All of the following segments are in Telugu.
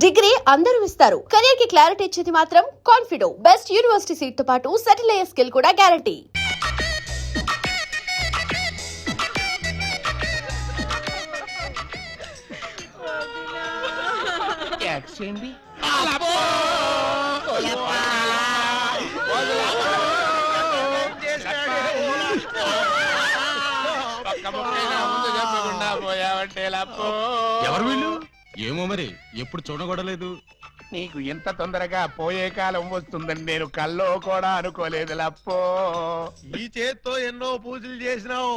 డిగ్రీ అందరూ ఇస్తారు. కెరీర్ కి క్లారిటీ ఇచ్చేది మాత్రం కాన్ఫిడో. బెస్ట్ యూనివర్సిటీ సీట్ తో పాటు సెటిల్ అయ్యే స్కిల్ కూడా గ్యారంటీ. ఎవరు వీళ్ళు? ఏమో మరి, ఎప్పుడు చూడగొడలేదు. నీకు ఇంత తొందరగా పోయే కాలం వస్తుందని నేను కల్లో కూడా అనుకోలేదు లప్పో. ఈ చేత్తో ఎన్నో పూజలు చేసినావు,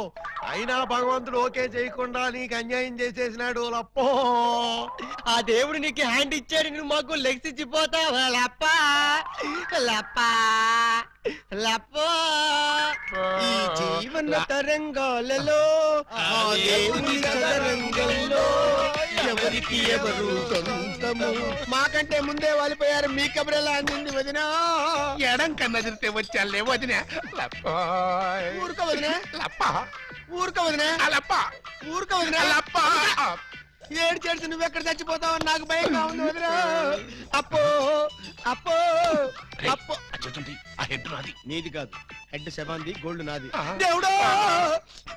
అయినా భగవంతుడు ఓకే చేయకుండా నీకు అన్యాయం చేసేసినాడు లప్పో. ఆ దేవుడు నీకు హ్యాండ్ ఇచ్చాడు, నువ్వు మాకు లెగ్స్ ఇచ్చిపోతావా లప్పా లప్పా లప్పో. ఈ జీవన తరంగాలలో ఆ దేవుని చదరంగంలో ఎవరికి ఎవరు సొంతము. మాకంటే ముందే వాలిపోయారు, మీ కబురెలా అందింది వదినా? ఎడం కన్నదిరితే వచ్చాలే వదిన లప్పో. ఊరుక వదినా, లప్ప ఊరుక వదినా, లప్ప ఊరుక వదినా. లప్ప. ఏడు చేసి నువ్వెక్కడ చచ్చిపోతావని నాకు భయంగా ఉంది వదినా. అప్పో అప్పో అప్పో. ఆ హెడ్ నాది. నీది కాదు, హెడ్ శవాంది, గోల్డ్ నాది. దేవుడు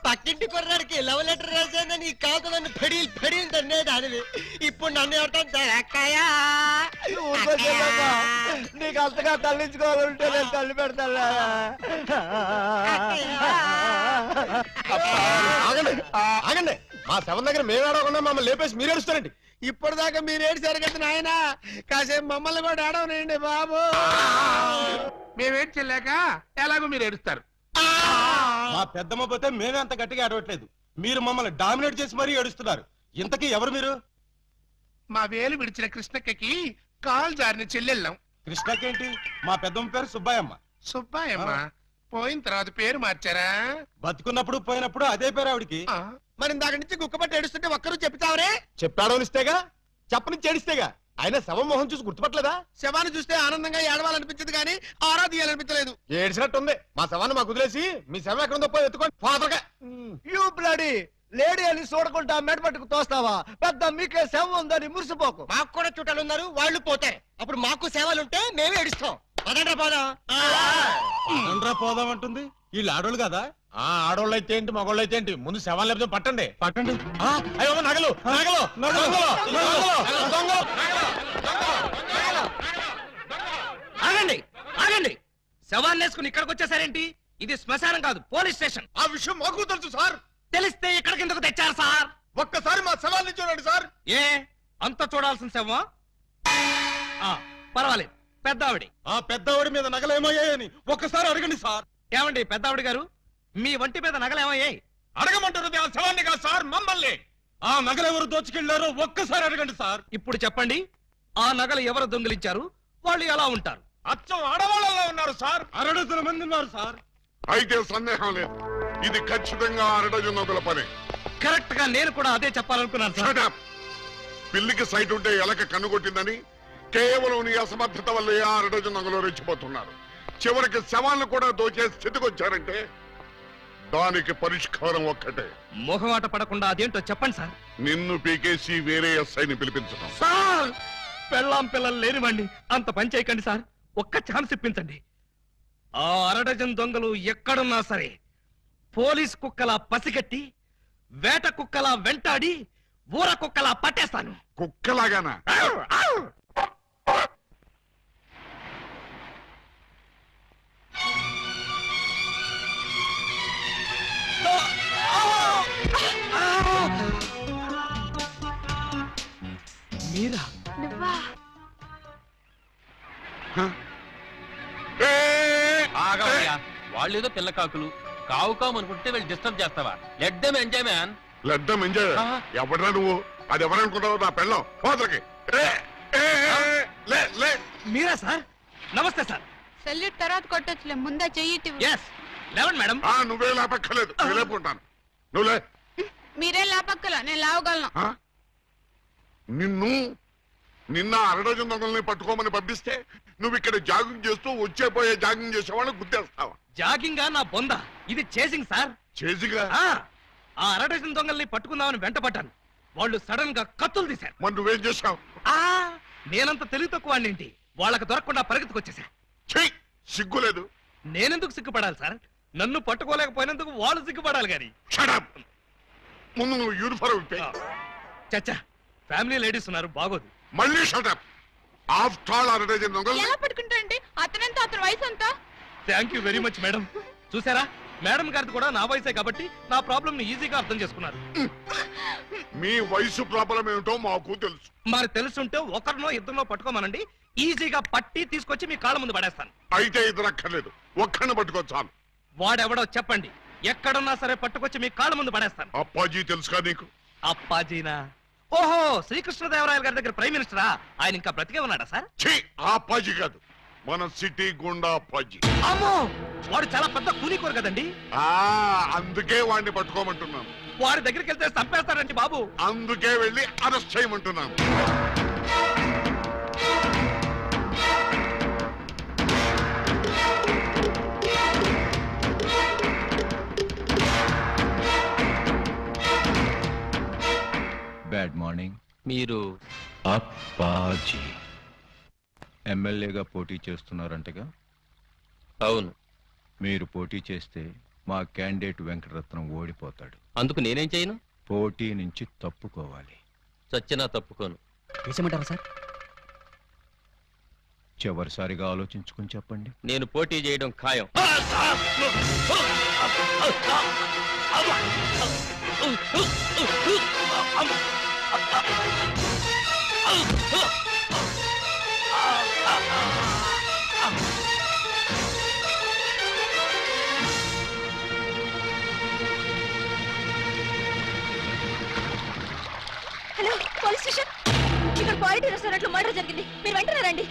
పక్కింటి కుర్రాడికి లవ్ లెటర్ రాశాను, నీ కాకులను ఫెడీలు ఫెడీలు తన్నేది అడివి. ఇప్పుడు నన్ను ఎవరితో నీకు అంతగా తల్లించుకోవాలంటే నేను తల్లి పెడతా. ఆగండి, మా శవం దగ్గర మేము ఏడవకుండా మమ్మల్ని లేపేసి మీరు ఏడుస్తారండి. ఇప్పటిదాకా మీరు ఏడిసారు కదా నాయన, కాసేపు మమ్మల్ని కూడా ఏడవనండి బాబు. మేమేం చెల్లాక ఎలాగో మీరు ఏడుస్తారు. మా పెద్దమ్మ పోతే మేమే అంత గట్టిగా ఏడవట్లేదు, మీరు మమ్మల్ని డామినేట్ చేసి మరీ ఏడుస్తున్నారు. ఇంతకీ ఎవరు మీరు? మా వేలు విడిచిన కృష్ణక్కకి కాలు జారిన చెల్లెళ్ళం. కృష్ణకేంటి? మా పెద్దమ్మ పేరు సుబ్బాయమ్మ. సుబ్బాయమ్మ పోయిన తర్వాత పేరు మార్చారా? బతుకున్నప్పుడు పోయినప్పుడు అదే పేరు ఆవిడికి. మరి ఇందాక నుంచి గుక్కపట్టి ఏడుస్తుంటే ఒక్కరు చెప్తావరే? చెప్పాడో ఇస్తేగా, చెప్పని చేడిస్తేగా. ఆయన శవం మొహం చూసి గుర్తుపట్టలేదా? శవాన్ని చూస్తే ఆనందంగా ఏడవాలనిపించదు కానీ ఆరా తీయాలనిపించలేదు. ఏడ్చినట్టుంది. మా శవాన్ని మాకు వదిలేసి మీ శవం ఎక్కడ ఉందో పోయి ఎత్తుకోండి ఫాదర్గా. యూ బ్లడీ లేడీ అని చూడకుండా మెడపట్టుకు తోస్తావా? పెద్ద మీకే సేవ ఉందని మురిసిపోకు. మాకు కూడా చుట్టాలు ఉన్నారు, వాళ్ళు పోతారు. అప్పుడు మాకు సేవలుంటే మేమే ఏడుస్తాం. పదండ్రా పోదాం. ఆంధ్రా పోదామంటుంది. వీళ్ళు ఆడోళ్ళు కదా? ఆడోళ్ళు అయితే ఏంటి, మగోళ్ళు అయితే ఏంటి, ముందు శవాన్ని లేకపోతే పట్టండి. పట్టండి. అయ్యో నగలు నగలు ఆగండి ఆగండి, శవాన్ని వేసుకుని ఇక్కడికి వచ్చేసారేంటి? ఇది శ్మశానం కాదు, పోలీస్ స్టేషన్. ఆ విషయం మాకు తెలుసు సార్. తెలిస్తే ఇక్కడికి ఎందుకు తెచ్చారు సార్? ఒక్కసారి మా శవాన్ని చూడండి సార్. ఏ అంత చూడాల్సిన శవం? పర్వాలేదు, పెద్దావిడి. ఆ పెద్దవాడి మీద నగలేమయ్యాయని ఒక్కసారి అడగండి సార్. ఏమండి పెద్దావిడి గారు, మీ వంటి మీద నగలేమయ్యాయి? అడగమంటారు ఆ శవాన్ని కాదు సార్, మమ్మల్ని. ఆ నగలెవరు దోచుకెళ్లారో ఒక్కసారి అడగండి సార్. ఇప్పుడు చెప్పండి, ఆ నగలు ఎవరు దొంగిలించారు, వాళ్ళు ఎలా ఉంటారు? అచ్చం ఆడవాళ్ళలో ఉన్నారు సార్. 600 మంది ఉన్నారు సార్. అయితే సందేహం లేదు, ఇది ఖచ్చితంగా అరడజనుల పని. కరెక్ట్ గా నేను కూడా అదే చెప్పాలనుకున్నాను సార్. Shut up. పిల్లికి సైట్ ఉంటే ఎలక కన్నుకొట్టిందని కేవలం నీ అసమర్థత వల్ల అరడజనులు రెచ్చిపోతున్నారు. చివరికి శవాలను కూడా దోచే స్థితికి వచ్చారంటే దానికి పరిష్కారం ఒక్కటే. మొహమాట పడకుండా అదేంటో చెప్పండి సార్. నిన్ను పీకేసి వేరే ఎస్ఐని పిలిపించడం. సార్ పెళ్ళాం పిల్లలు లేనివ్వండి, అంత పని చేయకండి సార్. ఒక్క ఛాన్స్ ఇప్పించండి. ఆ 6 దొంగలు ఎక్కడున్నా సరే పోలీస్ కుక్కలా పసిగట్టి, వేట కుక్కలా వెంటాడి, ఊర కుక్కలా పట్టేస్తాను. కుక్కలాగానా? మీరా? ఆగవయ్యా, వాళ్ళేదో పిల్ల కాకులు కావు కావు అనుకుంటే వీళ్ళు డిస్టర్బ్ చేస్తావా? Let them enjoy man. లడ్డం ఎంజాయ్. ఎవడరా నువ్వు? అది ఎవరనుకుంటావు? నా పెళ్ళం పోతలకి. మీరా సార్? నమస్తే సార్. సెల్యూట్ తర్వాత కొట్టొచ్చులే, ముందే చెయ్యి. ఎస్ లేవండి మేడం. నువ్వే లేపక్కర్లేదు, నేను లేపుకుంటాను. నువ్వులే. మీరే లాపక్కల, నేను లావగలను. నిన్న 6 దొంగల్ని పట్టుకోమని పంపిస్తే నువ్వు ఇక్కడ జాగింగ్ చేస్తూ వచ్చేపోయే జాగింగ్ చేసేవాళ్ళని గుర్తేస్తావా? జాగింగా నా బొంద, ఇది చేసింగ్ సార్. చేసిగా ఆ 6 దొంగల్ని పట్టుకుందామని వెంటపడ్డాను. వాళ్ళు సడన్ గా కత్తులు తీశారు. మరి నువ్వేం చేశావు? నేనంత తెలివి తక్కువ ఏంటి? వాళ్ళకి దొరకకుండా పరిగెత్తుకొచ్చేసా. ఛీ, సిగ్గులేదు. నేనెందుకు సిగ్గుపడాలి సార్? నన్ను పట్టుకోలేకపోయినందుకు వాళ్ళు సిగ్గుపడాలి గాని. Shut up. ముందు నువ్వు యూనిఫారం విప్పే. చచ్చా, ఫ్యామిలీ లేడీస్ ఉన్నారు, బాగోదు. మళ్ళీ షటప్. ఆఫ్టర్ ఆల్ అడ్వర్టైజింగ్ దొంగలు. ఎలా పట్టుకుంటారండి? అతనంత అతని వయసు అంతా. Thank you very much madam. చూసారా, మేడం గారిది కూడా నా వయసే కాబట్టి నా ప్రాబ్లం ని ఈజీగా అర్థం చేసుకున్నారు. మీ వయసు ప్రాబ్లం ఏమిటో మాకు తెలుసు. మరి తెలుసుంటే ఒకరినో ఇద్దరినో పట్టుకోమనండి, ఈజీగా పట్టి తీసుకొచ్చి మీ కాళ్ళ ముందు పడేస్తాను. అయితే ఇద్దరు అక్కర్లేదు, ఒక్కడిని పట్టుకోవచ్చాను. వాడెవడో చెప్పండి, ఎక్కడున్నా సరే పట్టుకొచ్చి మీ కాళ్ళ ముందు పడేస్తాను. అప్పాజీ తెలుసుగా నీకు? అప్పాజీనా? ఓహో, శ్రీకృష్ణదేవరాయల గారి దగ్గర ప్రైమ్ మినిస్టరా? ఆయన ఇంకా బ్రతికే ఉన్నాడా సార్? ఛీ, ఆ అప్పాజీ కాదు, మన సిటీ గుండా అప్పాజీ. అమ్మో, వాడు చాలా పెద్ద కూలీకోరు కదండి. అందుకే వాడిని పట్టుకోమంటున్నాను. వాడి దగ్గరికి వెళ్తే చంపేస్తాడండి బాబు. అందుకే వెళ్ళి అరెస్ట్ చేయమంటున్నాను. Bad morning. మీరు అప్పాజీ ఎమ్మెల్యేగా పోటీ చేస్తున్నారంటగా? అవును. మీరు పోటీ చేస్తే మా క్యాండిడేట్ వెంకటరత్నం ఓడిపోతాడు. అందుకు నేనేం చేయను? పోటీ నుంచి తప్పుకోవాలి. చచ్చినా తప్పుకోను. వేసేమంటారా సార్? చివరిసారిగా ఆలోచించుకుని చెప్పండి. నేను పోటీ చేయడం ఖాయం. Hello, police station. ఇక్కడ క్వాలిటీ రెస్టారెంట్ లో మర్డర్ జరిగింది, మీరు వెంటనే రండి.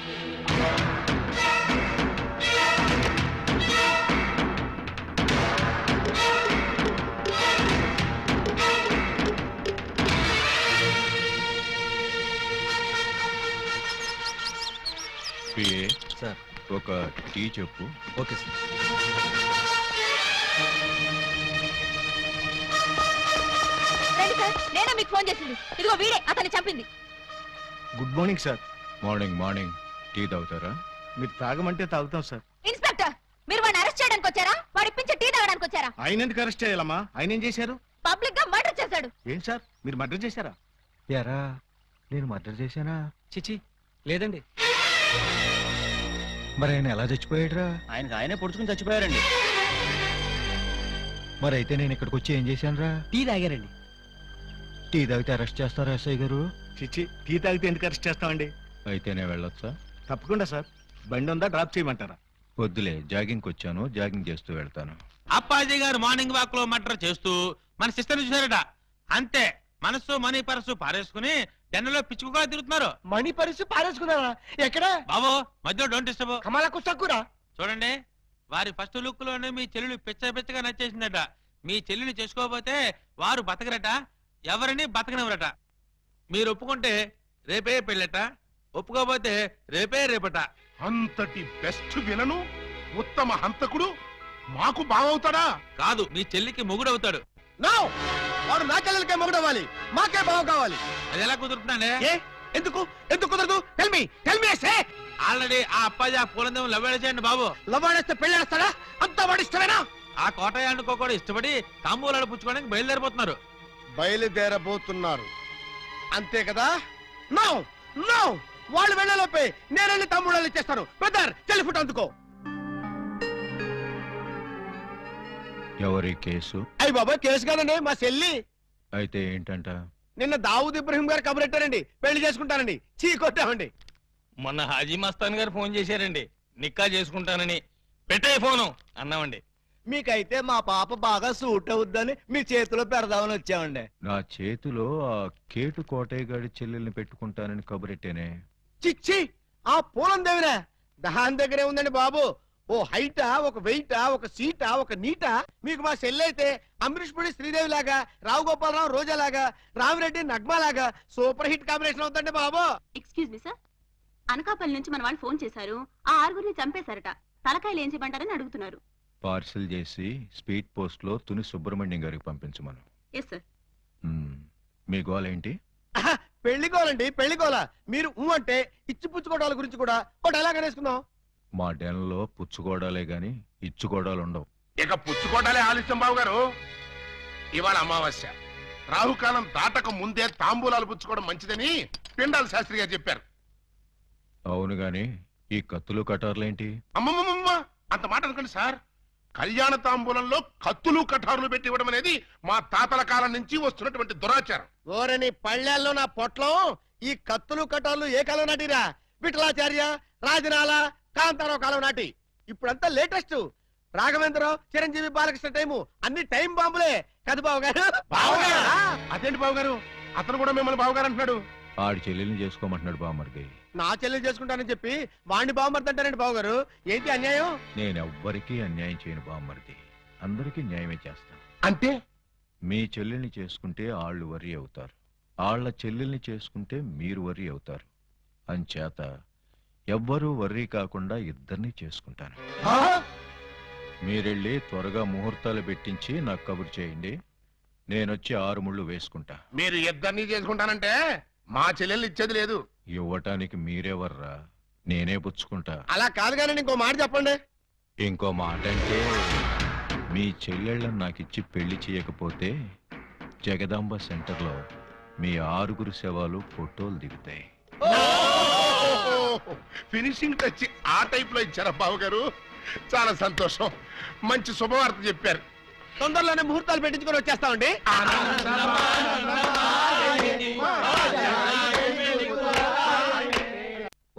PA sir. ఒక టీ చెప్పు. Okay sir. రండి సార్, నేనే మీకు ఫోన్ చేసింది. ఇదిగో వీడే అతన్ని చంపింది. Good morning sir. Morning morning. Tea తాగుతారా? మీరు తాగమంటే తాగుతాం సార్. ఇన్స్పెక్టర్, మీరు వాడిని అరెస్ట్ చేయడానికి వచ్చారా? వాడి ఇప్పించే టీ తాగడానికి వచ్చారా? ఆయన ఎందుకు అరెస్ట్ చేయాలమ్మా? ఆయన ఏం చేశారు? పబ్లిక్ గా మర్డర్ చేశాడు. ఏం సార్, మీరు మర్డర్ చేశారా? యారా, నేను మర్డర్ చేశానా? చిచి, లేదండి. మరి ఆయన ఎలా చచ్చిపోయాడురా? ఆయనకు ఆయనే పొడుచుకుని చచ్చిపోయారండి. మరి అయితే నేను ఇక్కడికి వచ్చి ఏం చేశానురా? టీ తాగారండి. టీ తాగితే అరెస్ట్ చేస్తారా ఎస్ఐ గారు? చిచ్చి, టీ తాగితే ఎందుకు అరెస్ట్ చేస్తామండి? అయితే నేను వెళ్ళొచ్చా? తప్పకుండా సార్. బండి ఉందా, డ్రాప్ చేయమంటారా? వద్దులే, జాగింగ్కి వచ్చాను, జాగింగ్ చేస్తూ వెళ్తాను. అప్పాజీ గారు మార్నింగ్ వాక్ లో మర్డర్ చేస్తూ మన సిస్టర్ చూసారట. అంతే, మనసు మనీ పరసు పారేసుకుని టెన్నలో పిచ్చుకుగా తిరుగుతున్నారు. మణి పరిస్థితి పారేసుకున్నారా? ఎక్కడ బాబు మధ్యలో డోంట్ డిస్టర్బ్. కమలకు తక్కురా. చూడండి, వారి ఫస్ట్ లుక్ లోనే మీ చెల్లెలు పిచ్చగా నచ్చేసిందట. మీ చెల్లిని చేసుకోకపోతే వారు బతకరట, ఎవరిని బతకనివ్వరట. మీరు ఒప్పుకుంటే రేపే పెళ్ళట, ఒప్పుకోకపోతే రేపట. అంతటి బెస్ట్ విలను ఉత్తమ హంతకుడు మాకు బావవుతాడా? కాదు, మీ చెల్లికి మొగుడవుతాడు. వాడు నా చెల్లెలకే మొగుడవ్వాలి, మాకే బావ కావాలి. అది ఎలా కుదురుతుందండి? ఎందుకు ఎందుకు కుదరదు? టెల్ మీ ఆల్రెడీ ఆ అప్పాజీ ఆ పూలందం లవ్వేళ చేయండి బాబు. లవ్వాడేస్తే పెళ్ళేస్తాడా? అంతా వాడి ఇష్టమేనా? ఆ కోటయానుకో కూడా ఇష్టపడి తాంబూలాలు పుచ్చుకోవడానికి బయలుదేరిపోతున్నారు. బయలుదేరబోతున్నారు అంతే కదా? నో నో, వాళ్ళు వెళ్ళలోపే నేను వెళ్ళి తమ్ముళ్ళు ఇచ్చేస్తాను. బ్రదర్, టెలిఫోన్ అందుకో. ఎవరి కేసు? అయ్యి బాబా, కేసు కాదండి, మా చెల్లి. అయితే ఏంటంట? నిన్న దావూద్ ఇబ్రహీం గారు కబురెట్టారండి, పెళ్లి చేసుకుంటానండి. చీ కొట్టామండి. మొన్న హాజీ మస్తాన్ గారు ఫోన్ చేశారండి, నిక్కా చేసుకుంటానని. పెట్టే ఫోను అన్నామండి. మీకైతే మా పాప బాగా సూట్ అవుద్దని మీ చేతిలో పెడదామని వచ్చామండి. నా చేతిలో ఆ కేటు కోటయ్య గారి చెల్లెల్ని పెట్టుకుంటానని కబురెట్టేనే. చిచ్చి, ఆ పూలం దేవినా? దాని దగ్గరే ఉందండి బాబు. ఓ హైటా, ఒక వెయిటా, ఒక సీటా, ఒక నీటా. మీకు మా చెల్లైతే అమరీష్ పుడి శ్రీదేవి లాగా, రావు గోపాలరావు రోజా లాగా, రామిరెడ్డి నగ్మా లాగా సూపర్ హిట్ కాంబినేషన్ అవుతుందండి బాబు. ఎక్స్క్యూజ్ మీ సార్, అనకాపల్లి నుంచి మన వాళ్ళు ఫోన్ చేశారు. ఆ ఆరుగురిని చంపేశారట. తలకాయలు ఏం చేయమంటారని అడుగుతున్నారు. పార్సిల్ చేసి స్పీడ్ పోస్ట్ లో తుని సుబ్రహ్మణ్యం గారికి పంపించమను. Yes sir. మీ గోల్ ఏంటి? పెళ్లికోవాలండి పెళ్లికోవాల. మీరు అంటే ఇచ్చి పుచ్చుకోవడాల గురించి కూడా ఒక డైలాగ్ అనేసుకుందాం. మా డెన్లో పుచ్చుకోవడాలే గాని ఇచ్చుకోవడాలు ఉండవు. ఇక పుచ్చుకోటాలే ఆలస్యం బాబు గారు. ఇవాళ అమావాస్య, రాహుకాలం దాటక ముందే తాంబూలాలు పుచ్చుకోవడం మంచిదని పిండాల శాస్త్రి గారు చెప్పారు. అవును గాని ఈ కత్తులు కటార్లేంటి? అమ్మమ్మమ్మ, అంత మాట అనుకోండి సార్. కళ్యాణ తాంబూలంలో కత్తులు కఠారులు పెట్టి ఇవ్వడం అనేది మా తాతల కాలం నుంచి వస్తున్నటువంటి దురాచారం. ఓరని పళ్ళెల్లో నా పొట్లో ఈ కత్తులు కటాలు ఏ కాలం నాటిరా? విఠలాచార్య, రాజనాల, కాంతారావు కాలం నాటి. ఇప్పుడంతా లేటెస్ట్. రాఘవేంద్రరావు, చిరంజీవి, బాలకృష్ణ టైము అన్ని టైం బాంబులే కదా బాబు గారు. అదేంటి బాబు గారు, అతను కూడా మిమ్మల్ని బాబు గారు అంటున్నాడు. ఆడి చెల్లెల్ని చేసుకోమంటున్నాడు బామ్మర్ది. నా చెల్లెలు చేసుకుంటానని చెప్పి వాణ్ణి బాగుమర్తంటారండి బాబు గారు. ఏంటి అన్యాయం? నేనెవ్వరికీ అన్యాయం చేయను బామ్మర్ది, అందరికీ న్యాయమే చేస్తాను. అంటే మీ చెల్లెల్ని చేసుకుంటే ఆళ్ళు వర్రీ అవుతారు, ఆళ్ల చెల్లెల్ని చేసుకుంటే మీరు వర్రీ అవుతారు. అంచేత ఎవ్వరూ వర్రీ కాకుండా ఇద్దరిని చేసుకుంటాను. మీరెళ్ళి త్వరగా ముహూర్తాలు పెట్టించి నాకు కబురు చేయండి. నేనొచ్చి 6 ముళ్ళు వేసుకుంటా. మీరు ఇద్దరిని చేసుకుంటానంటే మా చెల్లెళ్ళు ఇచ్చేది లేదు. ఇవ్వటానికి మీరెవర్రా, నేనే పుచ్చుకుంటా. అలా కాదు కానీ ఇంకో మాట చెప్పండి. ఇంకో మాట అంటే మీ చెల్లెళ్ళని నాకిచ్చి పెళ్లి చేయకపోతే జగదాంబ సెంటర్లో మీ 6 శవాలు ఫోటోలు దిగుతాయి. ఫినిషింగ్ టచ్ ఆ టైప్ లో ఇచ్చారా బాబు గారు? చాలా సంతోషం, మంచి శుభవార్త చెప్పారు. తొందరలోనే ముహూర్తాలు పెట్టించుకొని వచ్చేస్తామండి.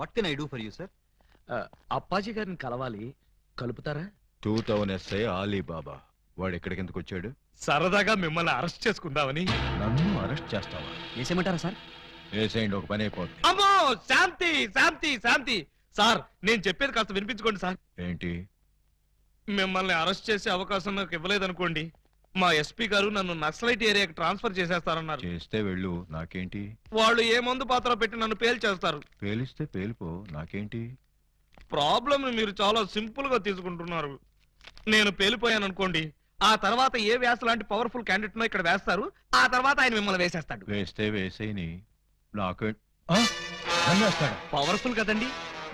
What can I do for you sir? Appaji గారిని కలవాలి, కలుపుతారా? 2000 SI ఆలీబాబా వాడు ఎక్కడికెందుకు వచ్చాడు? సరదాగా మిమ్మల్ని అరెస్ట్ చేసుకుందామని. నన్ను అరెస్ట్ చేస్తావా? వేసేయమంటారా సార్? వేసేయండి, ఒక పని అయిపోద్ది. అమ్మో, శాంతి శాంతి శాంతి. సార్, నేను చెప్పేది కాస్త వినిపించుకోండి సార్. ఏంటి? మిమ్మల్ని అరెస్ట్ చేసే అవకాశం నాకు ఇవ్వలేదనుకోండి, మా ఎస్పీ గారు నన్ను నక్సలైట్ ఏరియాకి ట్రాన్స్ఫర్ చేసేస్తారన్నారు. చేస్తే వెళ్ళు, నాకేంటి? వాళ్ళు ఏ మందు పాత్ర పెట్టి నన్ను పేల్చేస్తారు. పేలిస్తే పేలిపో, నాకేంటి? ప్రాబ్లం మీరు చాలా సింపుల్ గా తీసుకుంటున్నారు. నేను పేలిపోయాను అనుకోండి, ఆ తర్వాత ఏ వ్యాస లాంటి పవర్ఫుల్ క్యాండిడేట్ ఇక్కడ వేస్తారు, ఆ తర్వాత ఆయన మిమ్మల్ని వేసేస్తాడు. వేస్తే వేసేయని, నాకు వేస్తాడు. పవర్ఫుల్ కదండి,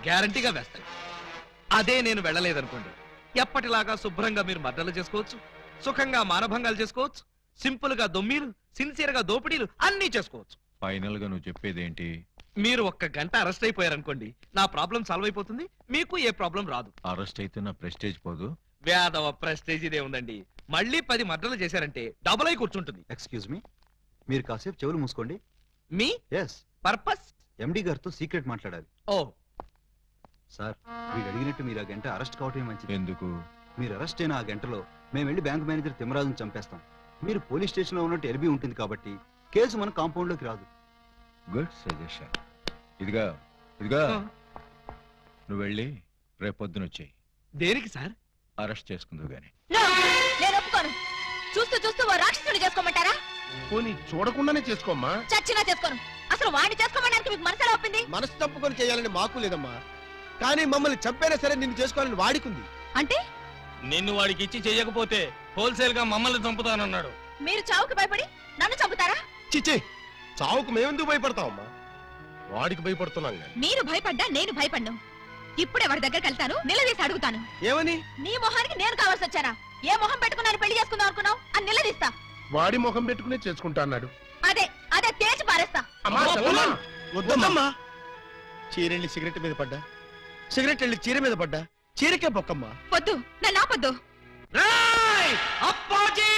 గ్యారంటీగా వేస్తాడు. అదే నేను వెళ్ళలేదనుకోండి, ఎప్పటిలాగా శుభ్రంగా మీరు మర్డర్లు చేసుకోవచ్చు, సుఖంగా మానభంగాలు చేసుకోవచ్చు, సింపుల్ గా దొమ్మీలు, సిన్సియర్ గా దోపిడీలు అన్నీ చేసుకోవచ్చు. ఫైనల్ గా నువ్వు చెప్పేదేంటి? మీరు 1 గంట అరెస్ట్ అయిపోయారనుకోండి, నా ప్రాబ్లం సాల్వ్ అయిపోతుంది, మీకు ఏ ప్రాబ్లం రాదు. అరెస్ట్ అయితే నా ప్రెస్టేజ్ పోదు. వేదవ ప్రెస్టేజ్ ఇదే ఉందండి. మళ్ళీ 10 మర్డర్లు చేశారంటే డబుల్ అయి కూర్చుంటుంది. ఎక్స్క్యూజ్ మీ, మీరు కాసేపు చెవులు మూసుకోండి. Me yes, purpose? ఎండి గారితో సీక్రెట్ మాట్లాడాలి. ఓ సార్, వీడు అడిగినట్టు మీరు ఆ గంట అరెస్ట్ కావటమే మంచిది. ఎందుకు? మీరు అరెస్ట్ అయిన ఆ గంటలో మేము వెళ్ళి బ్యాంక్ మేనేజర్ తిమ్మరాజును చంపేస్తాం. మీరు పోలీస్ స్టేషన్ లో ఉన్నట్టు ఎల్బీ ఉంటుంది కాబట్టి కేసు మన కాంపౌండ్ లోకి రాదు. Good suggestion. ఇదిగా నువ్వు వెళ్ళి రేపొద్దున వచ్చేయి. దేనికి సార్? అరెస్ట్ చేసుకుందువు గాని. నేను ఒప్పుకోను. చూస్తూ చూస్తూ ఓ రాక్షసుని చేసుకోమంటారా? పోనీ చూడకుండానే చేసుకోమ్మా. చచ్చినా చేసుకోను. అసలు వాడిని చేసుకోమడానికి మీకు మనసు ఎలా ఒప్పింది? మనసు తప్పుకొని చేయాలని మాకు లేదమ్మా, కానీ మమ్మల్ని చంపైనా సరే నిన్ను చేసుకోవాలని వాడికుంది. అంటే నిన్ను వాడికి ఇచ్చి చేయకపోతే హోల్సేల్ గా మమ్మల్ని చంపుతానన్నాడు. మీరు చావుకి భయపడి నన్ను చంపుతారా? చిచ్చి, చావుకు మేమెందుకు భయపడతామమ్మా? వాడికి భయపడుతున్నాం గాని. మీరు భయపడ్డా నేను భయపడ్ను. ఇప్పుడే వాడి దగ్గరికి వెళ్తాను, నిలదీసి అడుగుతాను. ఏమని? నీ మొహానికి నేను కావాల్సి వచ్చానా? ఏ మొహం పెట్టుకున్నాను పెళ్లి చేసుకుందాం అనుకున్నావు అని నిలదీస్తా. వాడి ముఖం పెట్టుకునే చేసుకుంటా అన్నాడు. అదే అదే తేల్చి పారేస్తా. వద్దమ్మా. చీరెళ్ళి సిగరెట్ మీద పడ్డా, సిగరెట్ వెళ్ళి చీర మీద పడ్డా, చీరకే బొక్కమ్మా. వద్దు, నన్ను ఆపొద్దు. అప్పాజీ!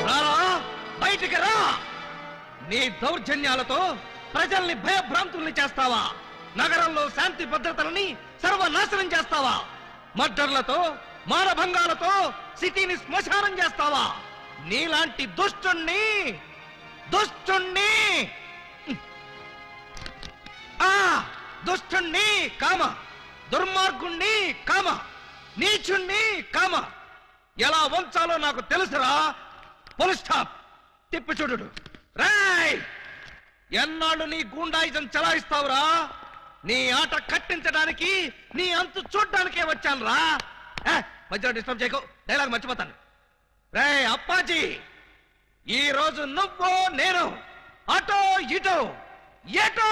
రారా, బయటికి రా. నీ దౌర్జన్యాలతో ప్రజల్ని భయభ్రాంతుల్ని చేస్తావా? నగరంలో శాంతి భద్రతలని సర్వనాశనం చేస్తావా? మర్డర్లతో, మానభంగాలతో సిటీని శ్మశానం చేస్తావా? నీలాంటి దుష్టుణ్ణి దుష్టుణ్ణి కామ, దుర్మార్గుణ్ణి కామ, నీచుణ్ణి కామ ఎలా వంచాలో నాకు తెలుసురా. Full stop. తిప్పి చూడు. రాయ్, ఎన్నాళ్ళు నీ గూండాయిజం చలాయిస్తావురా? నీ ఆట కట్టించడానికి, నీ అంతు చూడ్డానికే వచ్చాను రా. మధ్యలో డిస్టర్బ్ చేయకు, డైలాగ్ మర్చిపోతాను. రే అప్పాజీ, ఈ రోజు నువ్వు నేను అటో ఇటో ఎటో.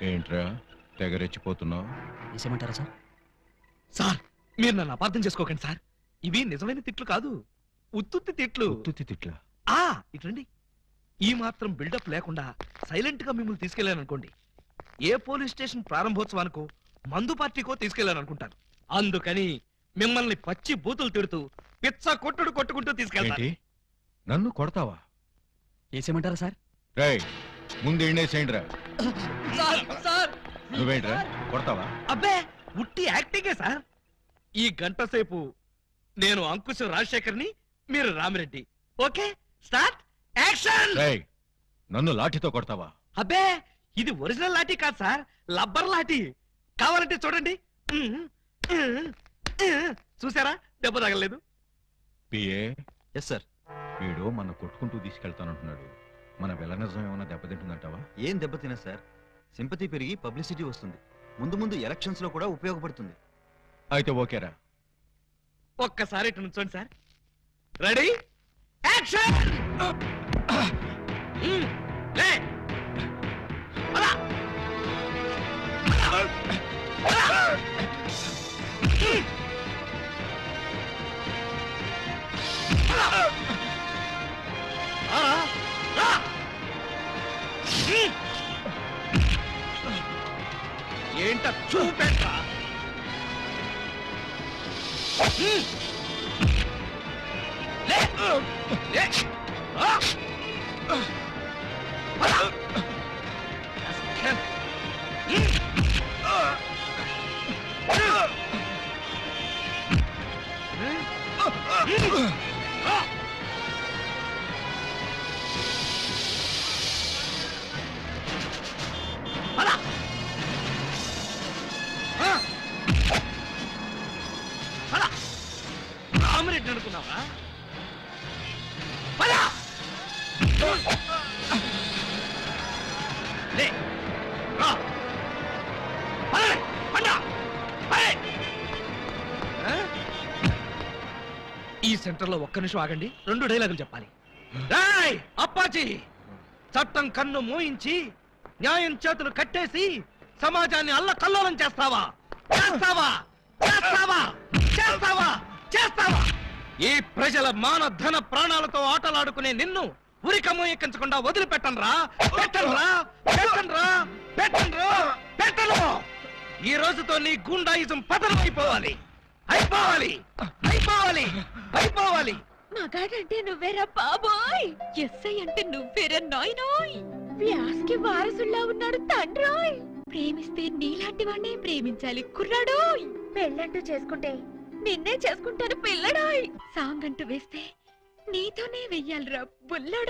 ఏంట్రా తెగరెచ్చిపోతున్నావు? వేసేమంటారా సార్? సార్ మీరు నన్ను అపార్థం చేసుకోకండి సార్, ఇవి నిజమైన తిట్లు కాదు, ఉత్తుత్తి తిట్లు. ఉత్తుత్తి తిట్లా? ఇట్రండి. ఈ మాత్రం బిల్డప్ లేకుండా సైలెంట్ గా మిమ్మల్ని తీసుకెళ్లాను అనుకోండి, ఏ పోలీస్ స్టేషన్ ప్రారంభోత్సవానికో మందు పార్టీకో తీసుకెళ్లాను అనుకుంటారు. అందుకని మిమ్మల్ని పచ్చి బూతులు తిడుతూ పిచ్చ కొట్టుడు కొట్టుకుంటూ తీసుకెళ్తాను. ఏంటి నన్ను కొడతావా? వేసేమంటారా సార్? రేయ్ ముందు ఎండేసేయండిరా. సార్ సార్ నువ్వేంట్రా కొడతావా? అబ్బే ఉట్టి యాక్టింగే సార్. ఈ గంట సేపు నేను అంకుశం రాజశేఖర్ని, మీరు రామిరెడ్డి. Okay start action. రేయ్ నన్ను లాఠీతో కొడతావా? అబ్బే ఇది ఒరిజినల్ లాఠీ కాదు సార్, లబ్బర్ లాఠీ. కావాలంటే చూడండి. చూసారా, దెబ్బ తగలలేదు. పిఏ. Yes sir. వీడు మన కొట్టుకుంటూ తీసుకెళ్తానంటున్నాడు. మన వెలనిజం ఏమైనా దెబ్బతింటుందంటావా? ఏం దెబ్బతినా సార్, సింపతి పెరిగి పబ్లిసిటీ వస్తుంది. ముందు ముందు ఎలక్షన్స్ లో కూడా ఉపయోగపడుతుంది. అయితే ఓకేరా. ఒక్కసారి ఇటు నుంచోండి సార్. Ready action. లే అలా. ఏంట చూపెట్టా. రామరెడ్డి అనుకున్నావా? ఈ సెంటర్ లో ఒక్క నిమిషం ఆగండి, 2 డైలాగులు చెప్పాలి. రేయ్ అప్పాజీ, చట్టం కన్ను మూయించి న్యాయం చేతులు కట్టేసి సమాజాన్ని అల్లకల్లోలం చేస్తావా? చేస్తావా? చేస్తావా? చేస్తావా? చేస్తావా? ఈ ప్రజల మాన ధన ప్రాణాలతో ఆటలాడుకునే నిన్ను ఉరికమ్ము ఎక్కించకుండా వదిలిపెట్టనురా. పెట్టనురా, పెట్టనురా, పెట్టనురా, పెట్టను. ఈ రోజుతో నీ గుండాయిజం పతనం అయిపోవాలి, అయిపోవాలి, అయిపోవాలి, అయిపోవాలి. మగాడంటే నువ్వేరా బాబోయ్, ఎస్ఐ అంటే నువ్వేరా నాయనోయ్, వ్యాస్కి వారసుల్లా ఉన్నాడు తండ్రోయ్. ప్రేమిస్తే నీలాంటి వాడినే ప్రేమించాలి కుర్రాడోయ్. పెళ్ళంటూ చేసుకుంటే నిన్నే చేసుకుంటాను పిల్లడోయ్. సాంగ్ అంటూ వేస్తే నీతోనే వెయ్యాలిరా బుల్లడోయ్.